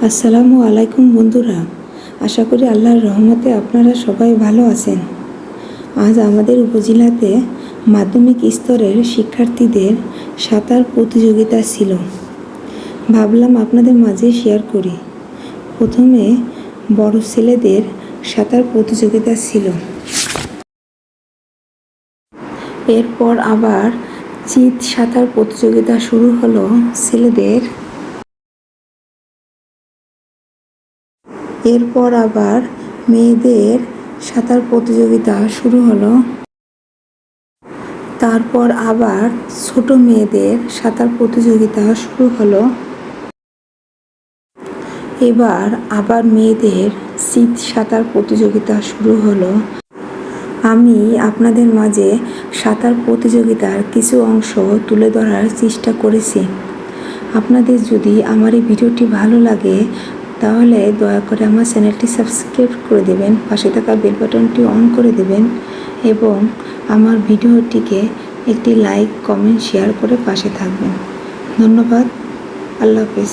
আসসালামু আলাইকুম বন্ধুরা, আশা করি আল্লাহর রহমতে আপনারা সবাই ভালো আছেন। আজ আমাদের উপজেলাতে মাধ্যমিক স্তরের শিক্ষার্থীদের সাঁতার প্রতিযোগিতা ছিল। ভাবলাম আপনাদের মাঝে শেয়ার করি। প্রথমে বড় ছেলেদের সাঁতার প্রতিযোগিতা ছিল, এরপর আবার চিত সাঁতার প্রতিযোগিতা শুরু হলো ছেলেদের। এরপর আবার মেয়েদের সাঁতার প্রতিযোগিতা শুরু হলো। তারপর আবার ছোট মেয়েদের সাঁতার প্রতিযোগিতা শুরু হলো। এবার আবার মেয়েদের চিত সাঁতার প্রতিযোগিতা শুরু হলো। আমি আপনাদের মাঝে সাঁতার প্রতিযোগিতার কিছু অংশ তুলে ধরার চেষ্টা করেছি। আপনাদের যদি আমার এই ভিডিওটি ভালো লাগে তাহলে দয়া করে আমার চ্যানেলটি সাবস্ক্রাইব করে দেবেন, পাশে থাকা বেল বাটনটি অন করে দেবেন এবং আমার ভিডিওটিকে একটি লাইক, কমেন্ট, শেয়ার করে পাশে থাকবেন। ধন্যবাদ। আল্লাহ হাফেজ।